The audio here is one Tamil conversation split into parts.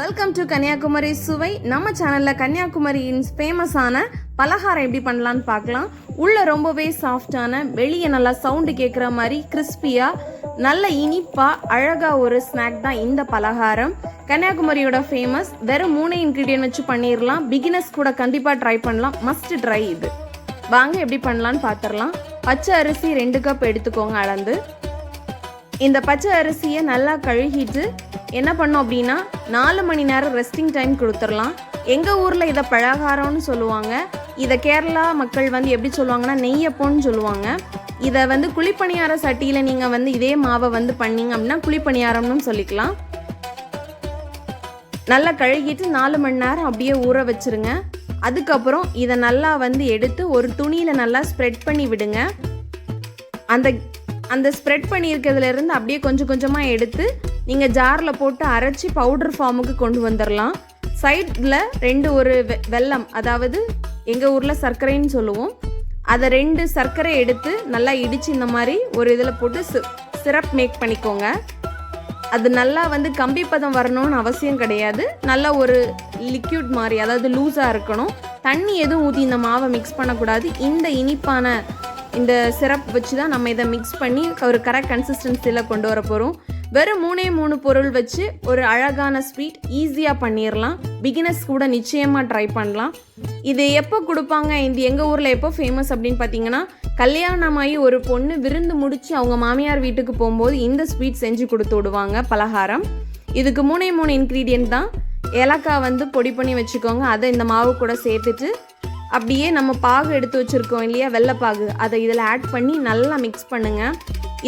வெல்கம் டு கன்னியாகுமரி சுவை. நம்ம சேனல்ல கன்னியாகுமரியின் ஃபேமஸான பலகாரம் எப்படி பண்ணலான்னு பார்க்கலாம். உள்ள ரொம்பவே சாஃப்டான, வெளியே நல்லா சவுண்டு கேட்குற மாதிரி கிறிஸ்பியா, நல்ல இனிப்பா, அழகா ஒரு ஸ்நாக் தான் இந்த பலகாரம். கன்னியாகுமரியோட ஃபேமஸ். வெறும் 3 இன்க்ரீடியன்ட் வச்சு பண்ணிடலாம். பிகினர்ஸ் கூட கண்டிப்பாக ட்ரை பண்ணலாம். மஸ்ட் ட்ரை இது. வாங்க எப்படி பண்ணலான்னு பார்த்துடலாம். பச்சை அரிசி 2 கப் எடுத்துக்கோங்க அளந்து. இந்த பச்சை அரிசியை நல்லா கழுகிட்டு என்ன பண்ணோம் அப்படின்னா 4 மணி நேரம் ரெஸ்டிங் டைம் கொடுத்துடலாம். எங்கள் ஊரில் இதை பலகாரம்னு சொல்லுவாங்க. இதை கேரளா மக்கள் எப்படி சொல்லுவாங்கன்னா நெய்யப்போன்னு சொல்லுவாங்க. இதை குழிப்பணியார சட்டியில் நீங்கள் இதே மாவை பண்ணீங்க அப்படின்னா குழிப்பணியாரம்னு சொல்லிக்கலாம். நல்லா கழுகிட்டு 4 மணி நேரம் அப்படியே ஊற வச்சுருங்க. அதுக்கப்புறம் இதை நல்லா எடுத்து ஒரு துணியில் நல்லா ஸ்ப்ரெட் பண்ணி விடுங்க. அந்த ஸ்ப்ரெட் பண்ணியிருக்கிறதுலேருந்து அப்படியே கொஞ்சம் கொஞ்சமாக எடுத்து நீங்கள் ஜாரில் போட்டு அரைச்சி பவுடர் ஃபார்முக்கு கொண்டு வந்துடலாம். சைடில் 2 ஒரு வெல்லம், அதாவது எங்கள் ஊரில் சர்க்கரைன்னு சொல்லுவோம். அதை 2 சர்க்கரை எடுத்து நல்லா இடித்து இந்த மாதிரி ஒரு இதில் போட்டு சிரப் மேக் பண்ணிக்கோங்க. அது நல்லா கம்பி பதம் வரணும்னு அவசியம் கிடையாது. நல்லா ஒரு லிக்யூட் மாதிரி, அதாவது லூஸாக இருக்கணும். தண்ணி எதுவும் ஊற்றி இந்த மாவை மிக்ஸ் பண்ணக்கூடாது. இந்த இனிப்பான இந்த சிரப் வச்சு தான் நம்ம இதை மிக்ஸ் பண்ணி ஒரு கரெக்ட் கன்சிஸ்டன்சியில் கொண்டு வர போகிறோம். வெறும் 3 பொருள் வச்சு ஒரு அழகான ஸ்வீட் ஈஸியாக பண்ணிடலாம். பிகினர்ஸ் கூட நிச்சயமாக ட்ரை பண்ணலாம். இது எப்போ கொடுப்பாங்க, இந்த எங்கள் ஊரில் எப்போ ஃபேமஸ் அப்படின்னு பார்த்தீங்கன்னா, கல்யாணமாகி ஒரு பொண்ணு விருந்து முடித்து அவங்க மாமியார் வீட்டுக்கு போகும்போது இந்த ஸ்வீட் செஞ்சு கொடுத்து விடுவாங்க பலகாரம். இதுக்கு 3 இன்க்ரீடியன்ட் தான். ஏலக்காய் பொடி பண்ணி வச்சுக்கோங்க. அதை இந்த மாவு கூட சேர்த்துட்டு அப்படியே நம்ம பாகு எடுத்து வச்சுருக்கோம் இல்லையா, வெள்ளைப்பாகு, அதை இதில் ஆட் பண்ணி நல்லா மிக்ஸ் பண்ணுங்கள்.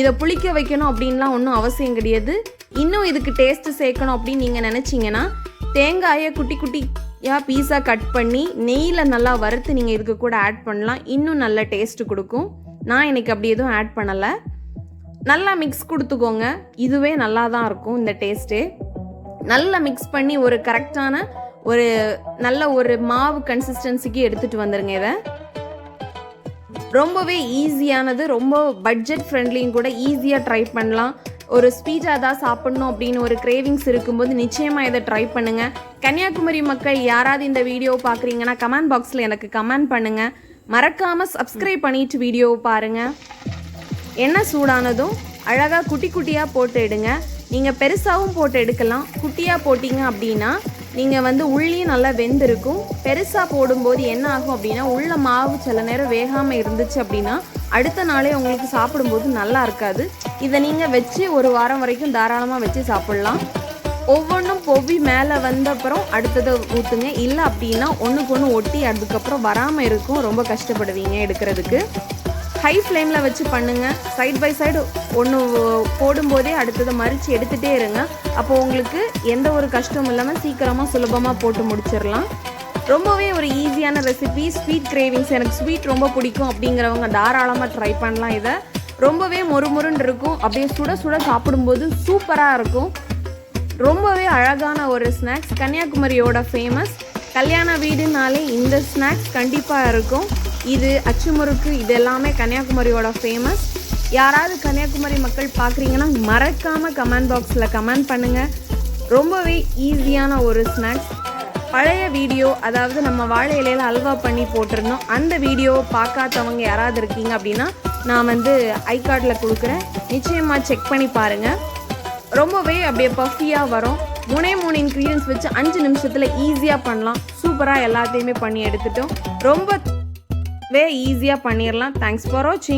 இதை புளிக்க வைக்கணும் அப்படின்லாம் ஒன்றும் அவசியம் கிடையாது. இன்னும் இதுக்கு டேஸ்ட்டு சேர்க்கணும் அப்படின்னு நீங்கள் நினச்சிங்கன்னா தேங்காயை குட்டி குட்டியாக பீஸாக கட் பண்ணி நெய்யில் நல்லா வறுத்து நீங்கள் இதுக்கு கூட ஆட் பண்ணலாம். இன்னும் நல்ல டேஸ்ட்டு கொடுக்கும். நான் எனக்கு அப்படி எதுவும் ஆட் பண்ணலை. நல்லா மிக்ஸ் கொடுத்துக்கோங்க. இதுவே நல்லா தான் இருக்கும் இந்த டேஸ்ட்டே. நல்லா மிக்ஸ் பண்ணி ஒரு கரெக்டான ஒரு நல்ல ஒரு மாவு கன்சிஸ்டன்சிக்கு எடுத்துகிட்டு வந்துடுங்க. இதை ரொம்பவே ஈஸியானது, ரொம்ப பட்ஜெட் ஃப்ரெண்ட்லியும் கூட. ஈஸியாக ட்ரை பண்ணலாம். ஒரு ஸ்வீட்டாக தான் சாப்பிட்ணும் அப்படின்னு ஒரு கிரேவிங்ஸ் இருக்கும்போது நிச்சயமாக இதை ட்ரை பண்ணுங்கள். கன்னியாகுமரி மக்கள் யாராவது இந்த வீடியோ பார்க்குறீங்கன்னா கமெண்ட் பாக்ஸில் எனக்கு கமெண்ட் பண்ணுங்கள். மறக்காமல் சப்ஸ்கிரைப் பண்ணிட்டு வீடியோவை பாருங்கள். எண்ணெய் சூடானதும் அழகாக குட்டி குட்டியாக போட்டு எடுங்க. நீங்கள் பெருசாகவும் போட்டு எடுக்கலாம். குட்டியாக போட்டிங்க அப்படின்னா நீங்கள் உள்ளியும் நல்லா வெந்திருக்கும். பெருசாக போடும்போது என்ன ஆகும் அப்படின்னா, உள்ள மாவு சில நேரம் வேகாமல் இருந்துச்சு அப்படின்னா அடுத்த நாளே உங்களுக்கு சாப்பிடும்போது நல்லா இருக்காது. இதை நீங்கள் வச்சு ஒரு வாரம் வரைக்கும் தாராளமாக வச்சு சாப்பிட்லாம். ஒவ்வொன்றும் பொவி மேலே வந்தப்புறம் அடுத்ததை ஊற்றுங்க. இல்லை அப்படின்னா ஒன்றுக்கு ஒன்று ஒட்டி அதுக்கப்புறம் வராமல் இருக்கும். ரொம்ப கஷ்டப்படுவீங்க எடுக்கிறதுக்கு. ஹை ஃப்ளேமில் வச்சு பண்ணுங்கள். சைட் பை சைடு ஒன்று போடும்போதே அடுத்ததை மறித்து எடுத்துகிட்டே இருங்க. அப்போது உங்களுக்கு எந்த ஒரு கஷ்டமும் இல்லாமல் சீக்கிரமாக சுலபமாக போட்டு முடிச்சிடலாம். ரொம்பவே ஒரு ஈஸியான ரெசிபி. ஸ்வீட் கிரேவிங்ஸ், எனக்கு ஸ்வீட் ரொம்ப பிடிக்கும் அப்படிங்கிறவங்க தாராளமாக ட்ரை பண்ணலாம். இதை ரொம்பவே மொறுமொறுன்னு இருக்கும். அப்படியே சுட சுட சாப்பிடும்போது சூப்பராக இருக்கும். ரொம்பவே அழகான ஒரு ஸ்நாக்ஸ். கன்னியாகுமரியோட ஃபேமஸ். கல்யாண வீடுனாலே இந்த ஸ்நாக்ஸ் கண்டிப்பாக இருக்கும். இது அச்சுமுறுக்கு, இது எல்லாமே கன்னியாகுமரியோட ஃபேமஸ். யாராவது கன்னியாகுமரி மக்கள் பார்க்குறீங்கன்னா மறக்காமல் கமெண்ட் பாக்ஸில் கமெண்ட் பண்ணுங்கள். ரொம்பவே ஈஸியான ஒரு ஸ்நாக்ஸ். பழைய வீடியோ, அதாவது நம்ம வாழை இலையில் அல்வா பண்ணி போட்டிருந்தோம். அந்த வீடியோவை பார்க்காதவங்க யாராவது இருக்கீங்க அப்படின்னா நான் ஐ கார்டில் கொடுக்குறேன். நிச்சயமாக செக் பண்ணி பாருங்கள். ரொம்பவே அப்படியே பஃபியாக வரும். 3 இன்க்ரீடியன்ஸ் வச்சு 5 நிமிஷத்தில் ஈஸியாக பண்ணலாம். சூப்பராக எல்லாத்தையுமே பண்ணி எடுத்துட்டோம். ரொம்பவே ஈஸியாக பண்ணிடலாம். தேங்க்ஸ் ஃபார் வாட்சிங்.